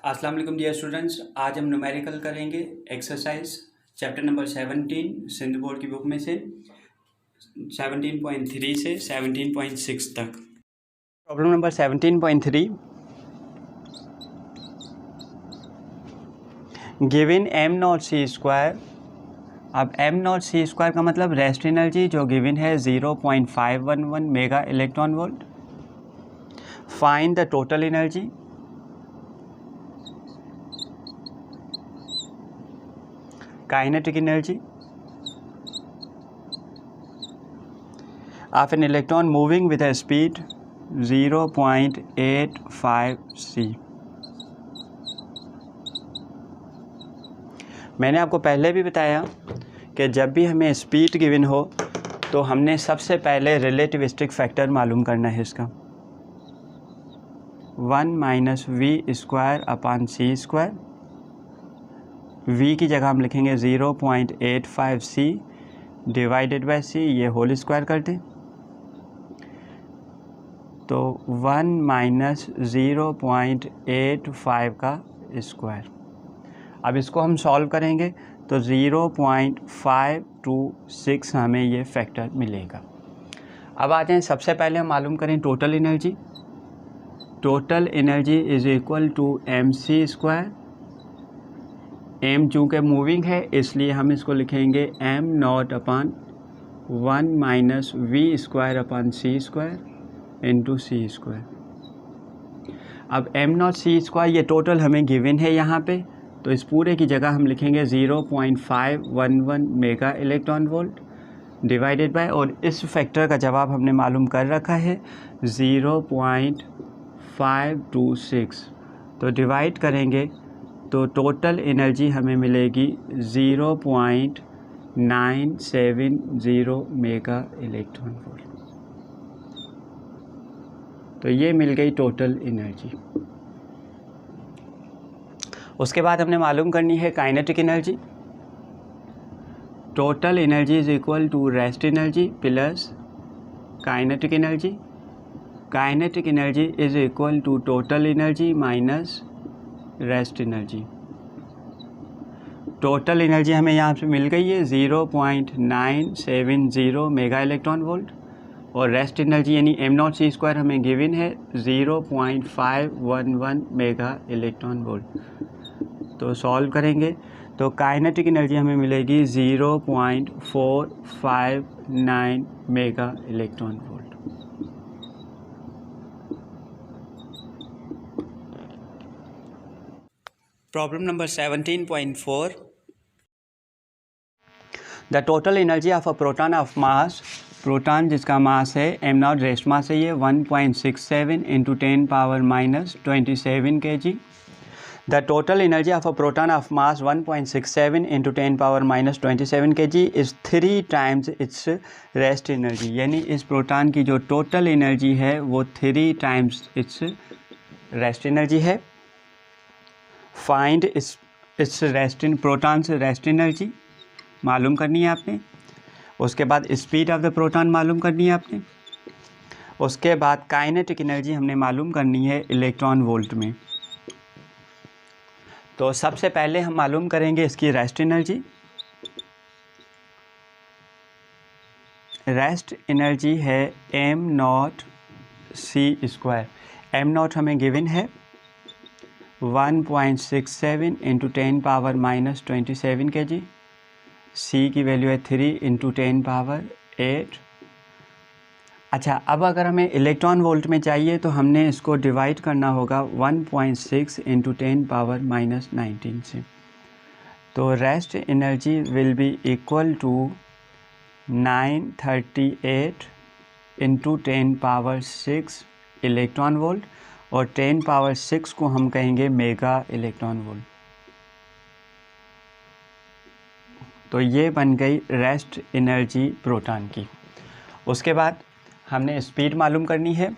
अस्सलाम वालेकुम dear students. आज हम न्यूमेरिकल करेंगे exercise chapter number 17 Sindh board की बुक में से 17.3 से 17.6 तक। Problem number 17.3, given m not c square. अब एम नॉट सी स्क्वायर का मतलब रेस्ट एनर्जी जो गिवन है 0.511 mega electron volt. Find the total energy. Kinetic energy of an electron moving with a speed 0.85 c। मैंने आपको पहले भी बताया कि जब भी हमें स्पीड गिवन हो तो हमने सबसे पहले रिलेटिविस्टिक फैक्टर मालूम करना है इसका 1 - v²/c²। v की जगह हम लिखेंगे 0.85 c डिवाइडेड बाय c, ये होल स्क्वायर कर दें तो 1 - 0.85 का स्क्वायर। अब इसको हम सॉल्व करेंगे तो 0.526 हमें ये फैक्टर मिलेगा। अब आ जाएं, सबसे पहले हम मालूम करें total energy. Total energy is equal to mc²। m चूँकि मूविंग है इसलिए हम इसको लिखेंगे m0/1 - v²/c² इंटू c²। अब m0c², ये टोटल हमें गिवन है यहाँ पे, तो इस पूरे की जगह हम लिखेंगे 0.511 mega electron volt divided by, और इस फैक्टर का जवाब हमने मालूम कर रखा है 0.526। तो डिवाइड करेंगे तो टोटल एनर्जी हमें मिलेगी 0.970 मेगा इलेक्ट्रॉन वोल्ट। तो ये मिल गई टोटल एनर्जी। उसके बाद हमने मालूम करनी है kinetic energy. Total energy is equal to rest energy plus kinetic energy. Kinetic energy is equal to total energy minus rest energy. Total energy हमें यहाँ से मिल गई है 0.970 मेगा इलेक्ट्रॉन वोल्ट, और रेस्ट एनर्जी यानी m0c² हमें गिवन है 0.511 मेगा इलेक्ट्रॉन वोल्ट। तो सॉल्व करेंगे तो काइनेटिक एनर्जी हमें मिलेगी 0.459 mega electron volt. Problem number 17.4, the total energy of a proton of mass. Proton जिसका मास है m0 रेस्ट मास है, ये 1.67 × 10⁻⁻27 kg। The total energy of a proton of mass 1.67 × 10⁻⁻27 kg is 3 times it's rest energy. यानी इस proton की जो total energy है वो 3 टाइम्स इट्स रेस्ट एनर्जी है। Find its rest in proton से रेस्ट एनर्जी मालूम करनी है आपने। उसके बाद स्पीड ऑफ द प्रोटॉन मालूम करनी है आपने। उसके बाद काइनेटिक एनर्जी हमने मालूम करनी है इलेक्ट्रॉन वोल्ट में। तो सबसे पहले हम मालूम करेंगे इसकी रेस्ट एनर्जी। रेस्ट एनर्जी है m0c²। m0 हमें गिवन है 1.67 × 10⁻⁻27 kg। c की वैल्यू है 3 × 10⁸। अच्छा, अब अगर हमें इलेक्ट्रॉन वोल्ट में चाहिए तो हमने इसको डिवाइड करना होगा 1.6 × 10⁻⁻19 से। तो rest energy will be equal to 938 × 10⁻6 electron volt, और 10⁻6 को हम कहेंगे मेगा इलेक्ट्रॉन वोल्ट। तो ये बन गई रेस्ट एनर्जी प्रोटॉन की। उसके बाद हमने स्पीड मालूम करनी है।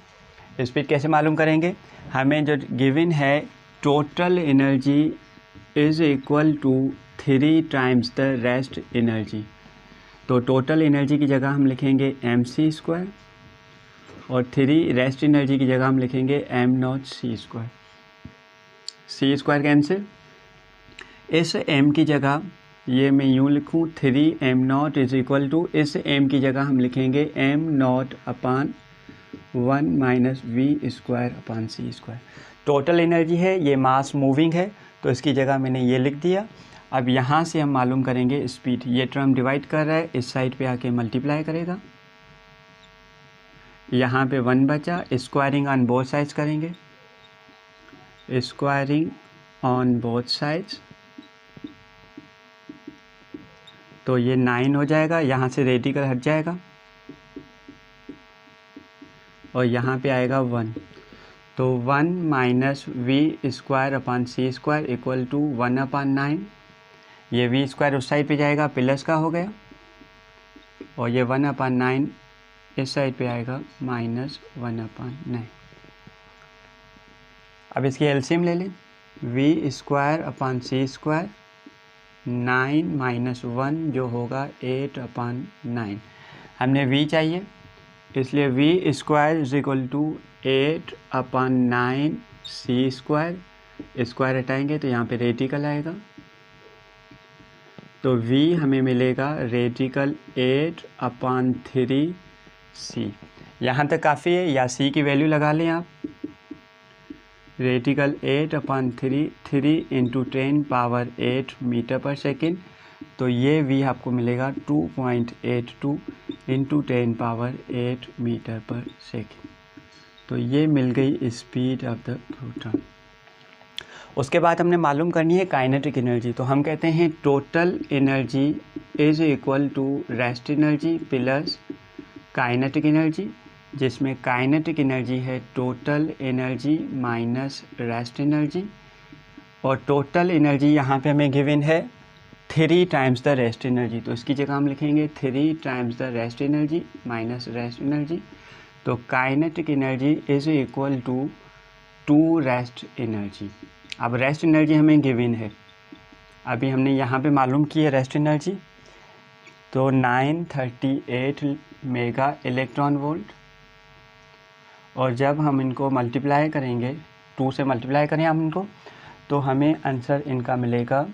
स्पीड कैसे मालूम करेंगे? हमें जो गिवन है total energy is equal to 3 times the rest energy. तो टोटल एनर्जी की जगह हम लिखेंगे mc², और 3 रेस्ट एनर्जी की जगह हम लिखेंगे m0c²। C square cancel. इस m की जगह ये मैं यूँ लिखूँ 3m0 इज इक्वल टू, इस m की जगह हम लिखेंगे m0 upon 1 minus v square upon c square. Total energy है, ये मास मूविंग है तो इसकी जगह मैंने ये लिख दिया। अब यहाँ से हम मालूम करेंगे स्पीड। ये टर्म डिवाइड कर रहा है, इस साइड पे आके मल्टीप्लाई करेगा, यहाँ पे 1 बचा, स्क्वायरिंग ऑन बोथ साइड्स करेंगे, स्क्वायरिंग ऑन बोथ साइड्स तो ये 9 हो जाएगा, यहाँ से रेडिकल हट जाएगा और यहाँ पे आएगा 1, तो 1 minus v square upon c square equal to 1 upon 9। ये वी स्क्वायर उस साइड पे जाएगा, प्लस का हो गया, और ये 1 अपान 9 इस साइड पे आएगा माइनस 1 अपान 9। अब इसकी एलसीएम ले लें, v square upon c square 9 minus 1 जो होगा 8 अपान 9। हमने v चाहिए इसलिए v square is equal to 8 upon 9 c square, square हटाएंगे तो यहाँ पे रेडिकल आएगा, तो v हमें मिलेगा रेडिकल 8 अपान 3 सी। यहाँ तक काफ़ी है, या c की वैल्यू लगा लें आप, रेडिकल 8 अपान 3 इंटू 10 पावर 8 मीटर पर सेकेंड, तो ये v आपको मिलेगा 2.82 इंटू 10 पावर 8 मीटर पर सेकेंड। तो ये मिल गई स्पीड ऑफ द प्रोटॉन। उसके बाद हमने मालूम करनी है काइनेटिक एनर्जी। तो हम कहते हैं total energy is equal to rest energy plus kinetic energy, जिसमें काइनेटिक एनर्जी है total energy minus rest energy, और टोटल एनर्जी यहाँ पे हमें गिवन है 3 टाइम्स द रेस्ट एनर्जी, तो इसकी जगह हम लिखेंगे 3 times the rest energy minus rest energy. तो kinetic energy is equal to 2 rest energy. अब रेस्ट एनर्जी हमें गिवन है, अभी हमने यहाँ पे मालूम की है रेस्ट एनर्जी, तो 938 मेगा इलेक्ट्रॉन वोल्ट, और जब हम इनको मल्टीप्लाई करेंगे, 2 से मल्टीप्लाई करें हम इनको, तो हमें आंसर इनका मिलेगा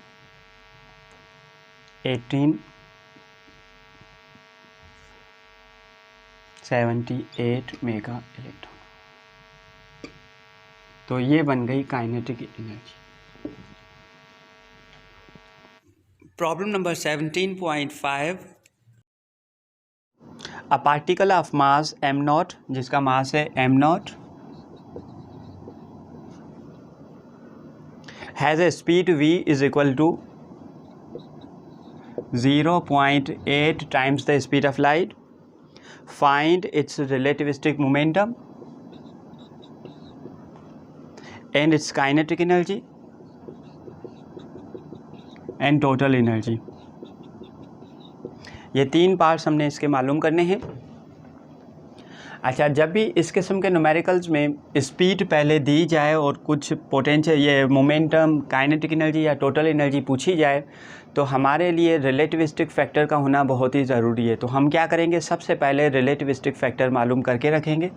1878 मेगा इलेक्ट्रॉन। तो ये बन गई kinetic energy. Problem number 17.5, a particle of mass m0, जिसका मास है m0, has a speed v is equal to 0.8 times the speed of light. Find its relativistic momentum and its kinetic energy and total energy. ये 3 parts हमने इसके मालूम करने हैं। अच्छा, जब भी इस किस्म के न्यूमेरिकल्स में स्पीड पहले दी जाए और कुछ पोटेंशियल, ये मोमेंटम, काइनेटिक एनर्जी या टोटल एनर्जी पूछी जाए, तो हमारे लिए रिलेटिविस्टिक फैक्टर का होना बहुत ही ज़रूरी है। तो हम क्या करेंगे, सबसे पहले रिलेटिविस्टिक फैक्टर मालूम करके रखेंगे,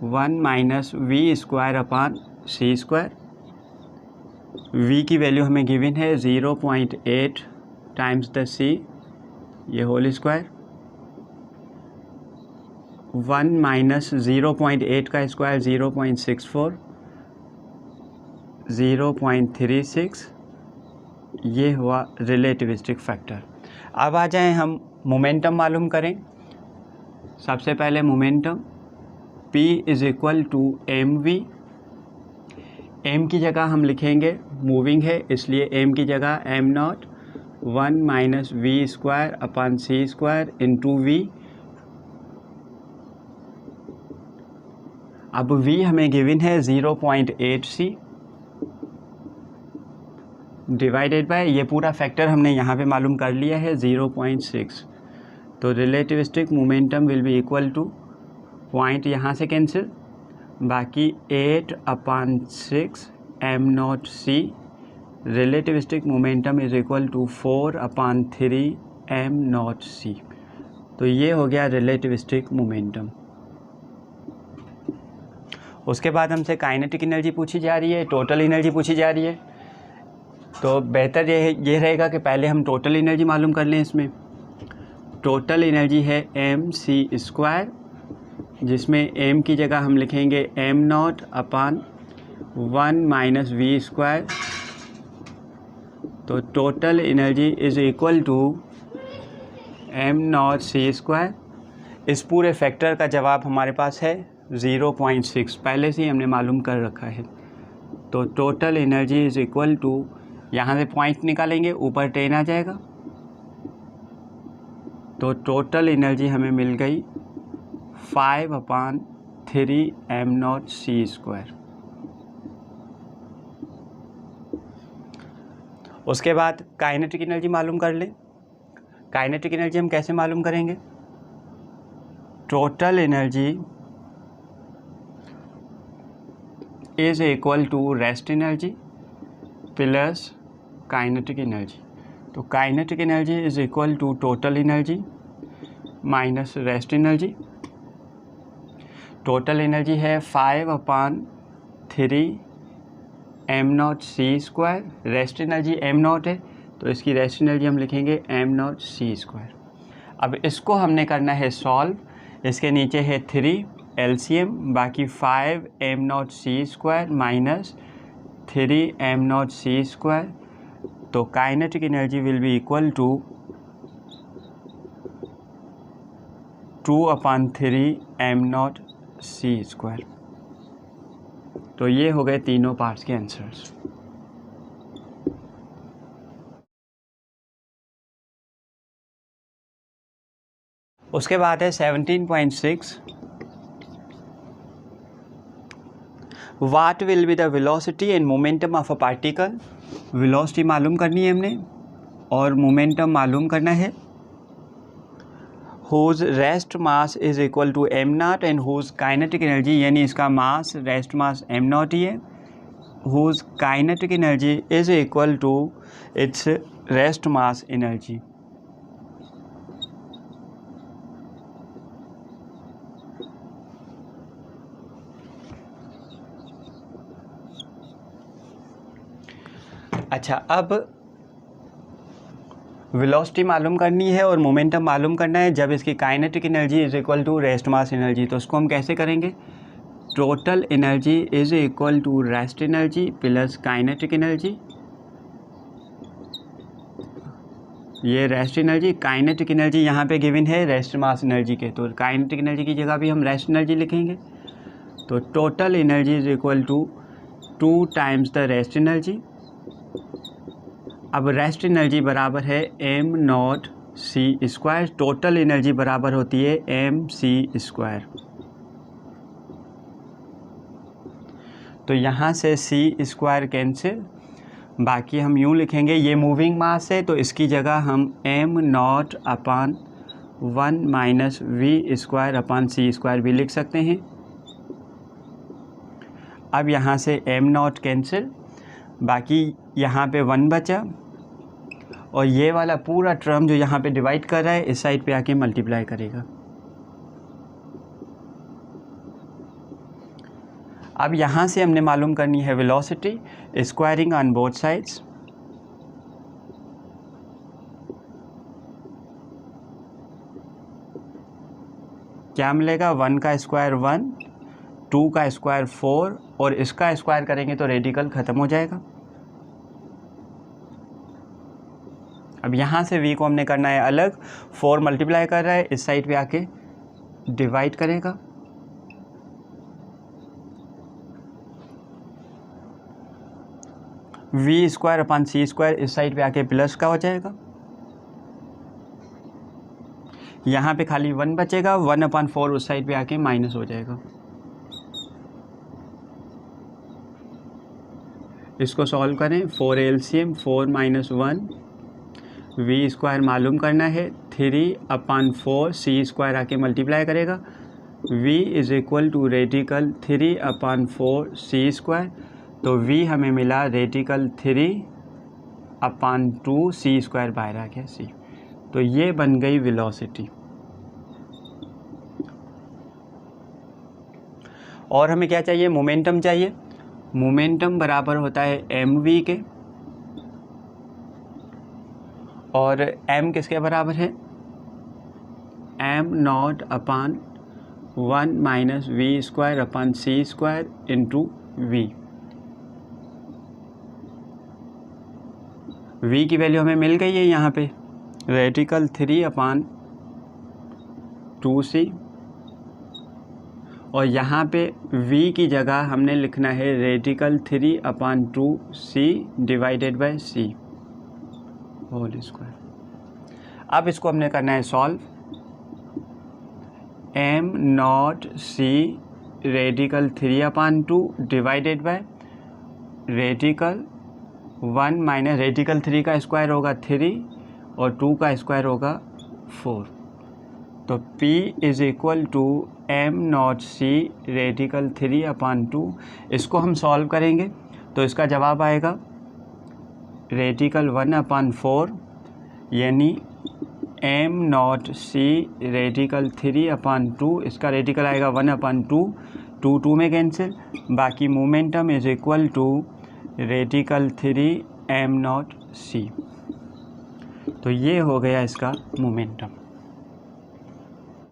1 minus v square upon c square. v की वैल्यू हमें गिवन है 0.8 टाइम्स द c, ये होल स्क्वायर, 1 माइनस 0.8 का स्क्वायर 0.64, 0.36, ये हुआ रिलेटिविस्टिक फैक्टर। अब आ जाएं हम मोमेंटम मालूम करें। सबसे पहले momentum p is equal to mv। m की जगह हम लिखेंगे, मूविंग है इसलिए m की जगह m0, 1 minus v square upon c square into v. अब v हमें गिवन है 0.8 c डिवाइडेड बाय, ये पूरा फैक्टर हमने यहाँ पे मालूम कर लिया है 0.6। तो relativistic momentum will be equal to, point यहाँ से कैंसिल, बाकी 8 upon 6 m0 c। Relativistic momentum is equal to 4 upon 3 m0 c। तो ये हो गया रिलेटिविस्टिक मोमेंटम। उसके बाद हमसे काइनेटिक एनर्जी पूछी जा रही है, टोटल एनर्जी पूछी जा रही है। तो बेहतर ये रहेगा कि पहले हम टोटल एनर्जी मालूम कर लें। इसमें टोटल एनर्जी है mc², जिसमें m की जगह हम लिखेंगे m0/1 - v²। तो total energy is equal to m0c²। इस पूरे फैक्टर का जवाब हमारे पास है 0.6, पहले से ही हमने मालूम कर रखा है। तो total energy is equal to, यहाँ से पॉइंट निकालेंगे, ऊपर 10 आ जाएगा। तो टोटल एनर्जी हमें मिल गई 5/3 m0c²। उसके बाद काइनेटिक एनर्जी मालूम कर लें। काइनेटिक एनर्जी हम कैसे मालूम करेंगे? Total energy is equal to rest energy plus kinetic energy. तो kinetic energy is equal to total energy minus rest energy. Total energy है 5/3 m0c²। रेस्ट एनर्जी m0 है, तो इसकी रेस्ट एनर्जी हम लिखेंगे m0c²। अब इसको हमने करना है सॉल्व। इसके नीचे है 3 LCM, बाकी 5 m0c² माइनस 3 m0c²। तो kinetic energy will be equal to 2/3 m0c²। तो ये हो गए तीनों पार्ट्स के आंसर्स। उसके बाद है 17.6, what will be the velocity and momentum of a particle. Velocity मालूम करनी है हमने और मोमेंटम मालूम करना है। Whose rest mass is equal to m0 and whose kinetic energy, यानी इसका मास, रेस्ट मास m0 ही है। Whose kinetic energy is equal to its rest mass energy. अच्छा, अब वेलोसिटी मालूम करनी है और मोमेंटम मालूम करना है जब इसकी kinetic energy is equal to rest mass energy. तो उसको हम कैसे करेंगे? Total energy is equal to rest energy plus kinetic energy. ये रेस्ट एनर्जी, काइनेटिक एनर्जी यहाँ पे गिवन है रेस्ट मास एनर्जी के, तो काइनेटिक एनर्जी की जगह भी हम रेस्ट एनर्जी लिखेंगे। तो total energy is equal to 2 times the rest energy. अब रेस्ट एनर्जी बराबर है m0c², टोटल एनर्जी बराबर होती है mc²। तो यहाँ से c² कैंसिल, बाकी हम यूँ लिखेंगे, ये मूविंग मास है तो इसकी जगह हम m0/1 - v²/c² भी लिख सकते हैं। अब यहाँ से m0 कैंसिल, बाकी यहाँ पे 1 बचा और ये वाला पूरा टर्म जो यहाँ पे डिवाइड कर रहा है इस साइड पे आके मल्टीप्लाई करेगा। अब यहाँ से हमने मालूम करनी है velocity, squaring on both sides. क्या मिलेगा? 1 का स्क्वायर 1, 2 का स्क्वायर 4 और इसका स्क्वायर करेंगे तो रेडिकल ख़त्म हो जाएगा। अब यहाँ से v को हमने करना है अलग, 4 मल्टीप्लाई कर रहा है, इस साइड पे आके डिवाइड करेगा। v²/c² इस साइड पे आके प्लस का हो जाएगा। यहाँ पे खाली 1 बचेगा, 1/4 उस साइड पे आके माइनस हो जाएगा। इसको सॉल्व करें, 4 LCM, 4 - 1, v² मालूम करना है, 3/4 c² आके मल्टीप्लाई करेगा। v is equal to radical 3/4 c²। तो v हमें मिला रेडिकल 3/2 c² बाहर आ गया c। तो ये बन गई वेलोसिटी। और हमें क्या चाहिए, मोमेंटम चाहिए। मोमेंटम बराबर होता है एम वी के, और एम किसके बराबर है, m nought upon 1 minus v square upon c square into v. V की वैल्यू हमें मिल गई है यहाँ पे, रेडिकल 3 अपान 2c, और यहाँ पे v की जगह हमने लिखना है radical 3 upon 2c divided by c whole square. अब इसको हमने करना है solve. M not c radical 3 upon 2 divided by radical 1 minus radical 3 का स्क्वायर होगा 3 और 2 का स्क्वायर होगा 4। तो P is equal to m not c radical 3 upon 2। इसको हम सॉल्व करेंगे तो इसका जवाब आएगा रेडिकल 1 अपान 4, यानी am not c radical 3 upon 2, इसका रेडिकल आएगा 1 अपान 2, 2 में कैंसिल, बाकी momentum is equal to radical 3 m not c. तो ये हो गया इसका मोमेंटम।